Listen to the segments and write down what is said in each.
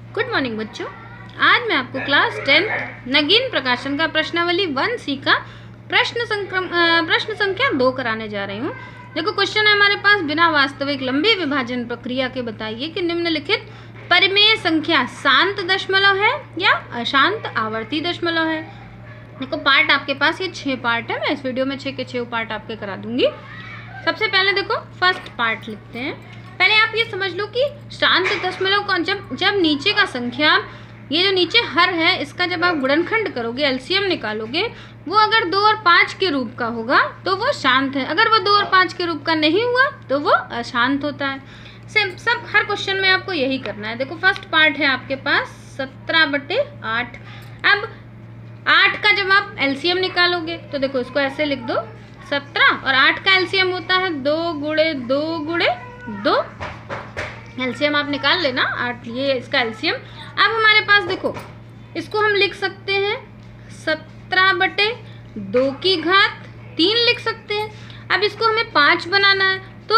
Good morning बच्चों। आज मैं आपको क्लास 10 नगीन प्रकाशन का प्रश्नावली 1C का प्रश्न संख्या 2 कराने जा रही हूँ। देखो क्वेश्चन है हमारे पास, बिना वास्तविक लंबी विभाजन प्रक्रिया के बताइए कि निम्नलिखित परिमेय संख्या शांत दशमलव है या अशांत आवर्ती दशमलव है। देखो पार्ट आपके पास ये 6 पार्ट है, मैं इस वीडियो में 6 के 6 पार्ट आपके करा दूंगी। सबसे पहले देखो फर्स्ट पार्ट लिखते हैं। पहले आप ये समझ लो कि शांत दशमलव का जब नीचे का संख्या, ये जो नीचे हर है, इसका जब आप गुणनखंड करोगे, एलसीएम निकालोगे, वो अगर 2 और 5 के रूप का होगा तो वो शांत है। अगर वो 2 और 5 के रूप का नहीं हुआ तो वो अशांत होता है। सब हर क्वेश्चन में आपको यही करना है। देखो फर्स्ट पार्ट है आपके पास 17/8। अब 8 का जब आप एलसीएम निकालोगे तो देखो इसको ऐसे लिख दो, 17 और 8 का एलसीएम होता है 2 गुणे 2 गुणे 2। एलसीएम आप निकाल लेना 8, ये इसका एलसीएम। अब हमारे पास देखो इसको हम लिख सकते हैं 17/2 की घात 3 लिख सकते हैं। अब इसको हमें 5 बनाना है, तो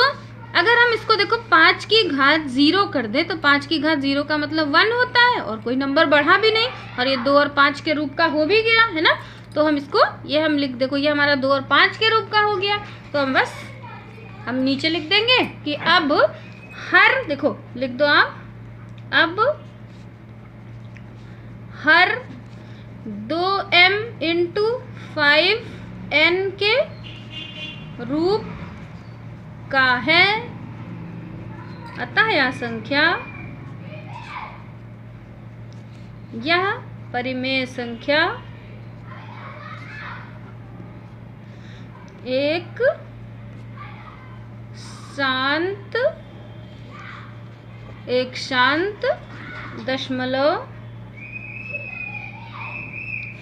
अगर हम इसको देखो 5 की घात 0 कर दें तो 5 की घात 0 का मतलब 1 होता है और कोई नंबर बढ़ा भी नहीं, और ये 2 और 5 के रूप का हो भी गया है ना। तो हम इसको ये हम लिख, देखो ये हमारा 2 और 5 के रूप का हो गया। तो हम नीचे लिख देंगे कि अब हर, देखो लिख दो आप, अब हर 2m × 5n के रूप का है, अतः यह संख्या, यह परिमेय संख्या एक शांत दशमलव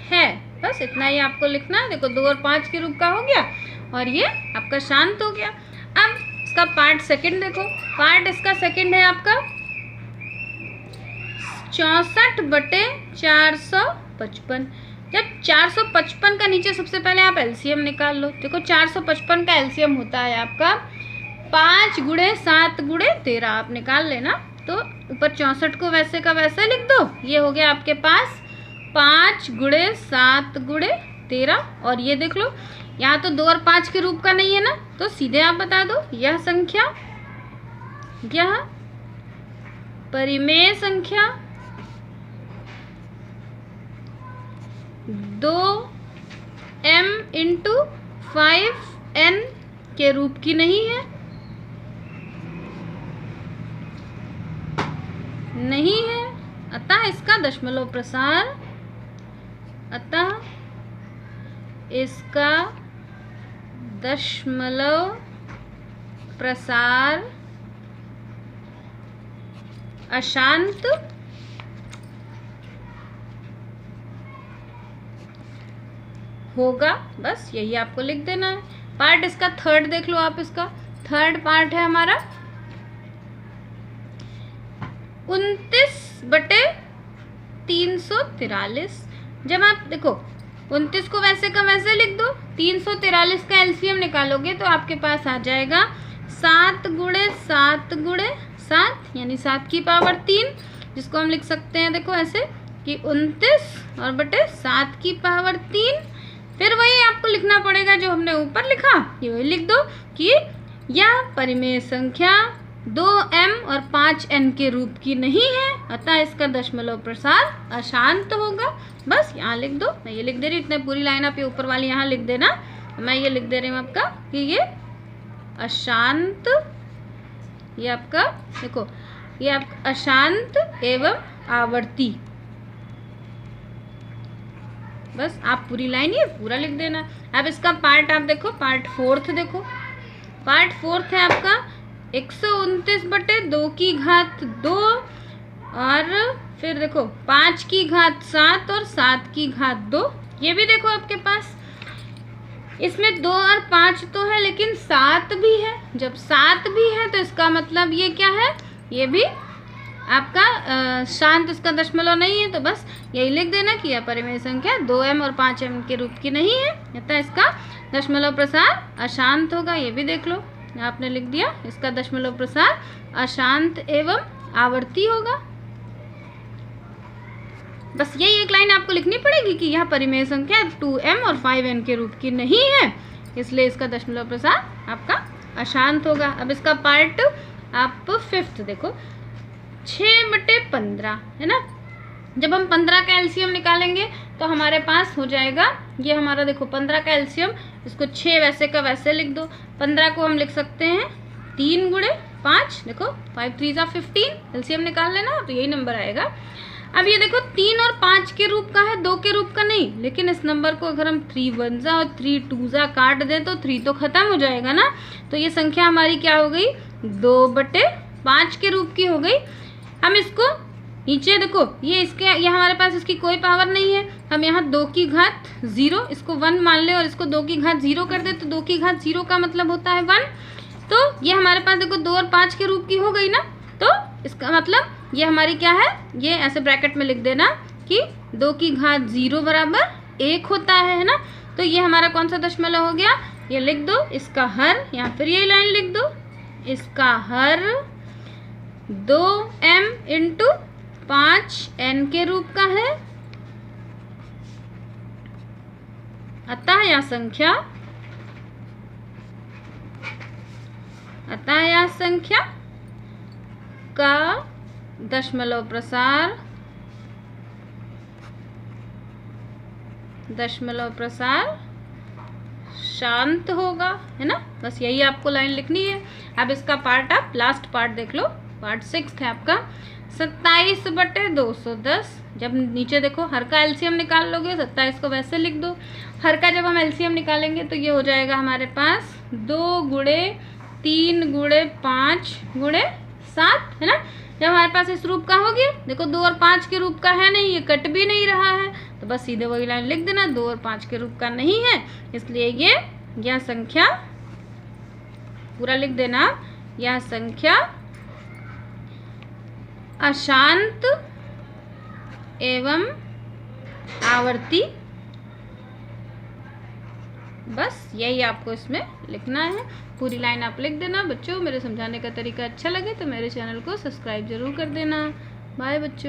है। बस इतना ही आपको लिखना है। देखो 2 और 5 के रूप का हो गया और ये आपका शांत हो गया। अब इसका पार्ट सेकंड देखो, पार्ट इसका सेकंड है आपका 64/455। जब 455 का नीचे सबसे पहले आप एलसीएम निकाल लो। देखो 455 का एलसीएम होता है आपका 5 × 7 × 13। आप निकाल लेना, तो ऊपर 64 को वैसे का वैसे लिख दो। ये हो गया आपके पास 5 × 7 × 13। और ये देख लो यहाँ तो 2 और 5 के रूप का नहीं है ना, तो सीधे आप बता दो यह संख्या, यह परिमेय संख्या 2m × 5n के रूप की नहीं है, नहीं है। अतः इसका दशमलव प्रसार, अतः इसका दशमलव प्रसार अशांत होगा। बस यही आपको लिख देना है। पार्ट इसका थर्ड देख लो आप, इसका थर्ड पार्ट है हमारा 29/343। जब आप देखो 29 को वैसे का वैसे लिख दो, 343 का एलसीएम निकालोगे तो आपके पास आ जाएगा 7 × 7 × 7 यानी 7 की पावर 3, जिसको हम लिख सकते हैं देखो ऐसे कि 29 और बटे 7 की पावर 3। फिर वही आपको लिखना पड़ेगा जो हमने ऊपर लिखा, ये वही लिख दो कि यह परिमेय संख्या 2m और 5n के रूप की नहीं है, अतः इसका दशमलव प्रसार अशांत होगा। बस यहाँ लिख दो, मैं ये लिख दे रही हूँ, इतने पूरी लाइन आप ये ऊपर वाली यहाँ लिख देना। मैं ये लिख दे रही हूँ आपका कि ये अशांत, ये आपका देखो ये आप अशांत एवं आवर्ती। बस आप पूरी लाइन ये पूरा लिख देना। अब इसका पार्ट आप देखो, पार्ट फोर्थ देखो, पार्ट फोर्थ है आपका 129/2 की घात 2 और फिर देखो 5 की घात 7 और 7 की घात 2। ये भी देखो आपके पास, इसमें 2 और 5 तो है लेकिन 7 भी है। जब 7 भी है तो इसका मतलब ये क्या है, ये भी आपका शांत, इसका दशमलव नहीं है। तो बस यही लिख देना कि यह परिमेय संख्या 2m और 5m के रूप की नहीं है, अतः इसका दशमलव प्रसार अशांत होगा। ये भी देख लो आपने लिख दिया, इसका दशमलव प्रसार अशांत एवं आवर्ती होगा। बस यही एक लाइन आपको लिखनी पड़ेगी कि यह परिमेय संख्या 2m और 5n के रूप की नहीं है, इसलिए इसका दशमलव प्रसार आपका अशांत होगा। अब इसका पार्ट आप 5th देखो, 6/15 है ना। जब हम 15 का एलसीएम निकालेंगे तो हमारे पास हो जाएगा, ये हमारा देखो 15 का एलसीएम, इसको 6 वैसे का वैसे लिख दो। 15 को हम लिख सकते हैं 3 गुणे 5, देखो 5 3 जा 15, एलसीएम निकाल लेना तो यही नंबर आएगा। अब ये देखो 3 और 5 के रूप का है, 2 के रूप का नहीं, लेकिन इस नंबर को अगर हम 3 1 जा और 3 2 जा काट दें तो 3 तो खत्म हो जाएगा ना। तो ये संख्या हमारी क्या हो गई, 2/5 के रूप की हो गई। हम इसको नीचे देखो, ये हमारे पास इसकी कोई पावर नहीं है, हम यहाँ 2 की घात 0, इसको 1 मान ले और इसको 2 की घात 0 कर दे तो 2 की घात 0 का मतलब होता है 1। तो ये हमारे पास देखो 2 और 5 के रूप की हो गई ना। तो इसका मतलब ये हमारी क्या है, ये ऐसे ब्रैकेट में लिख देना कि 2 की घात 0 बराबर 1 होता है ना। तो ये हमारा कौन सा दशमलव हो गया, ये लिख दो, इसका हर, यहाँ फिर यही लाइन लिख दो, इसका हर 2m × 5n के रूप का है। अतः यह संख्या का दशमलव प्रसार शांत होगा, है ना। बस यही आपको लाइन लिखनी है। अब इसका पार्ट आप लास्ट पार्ट देख लो, पार्ट 6 है आपका 27/210। जब नीचे देखो हर का एलसीएम निकाल लोगे, 27 को वैसे लिख दो। हर का जब हम एलसीएम निकालेंगे तो ये हो जाएगा हमारे पास 2 गुणे 3 गुणे 5 गुणे 7, है ना। जब हमारे पास इस रूप का हो गया, देखो 2 और 5 के रूप का है नहीं, ये कट भी नहीं रहा है, तो बस सीधे वही लाइन लिख देना, 2 और 5 के रूप का नहीं है, इसलिए यह संख्या पूरा लिख देना, यह संख्या अशांत एवं आवर्ती। बस यही आपको इसमें लिखना है, पूरी लाइन आप लिख देना। बच्चों मेरे समझाने का तरीका अच्छा लगे तो मेरे चैनल को सब्सक्राइब जरूर कर देना। बाय बच्चों।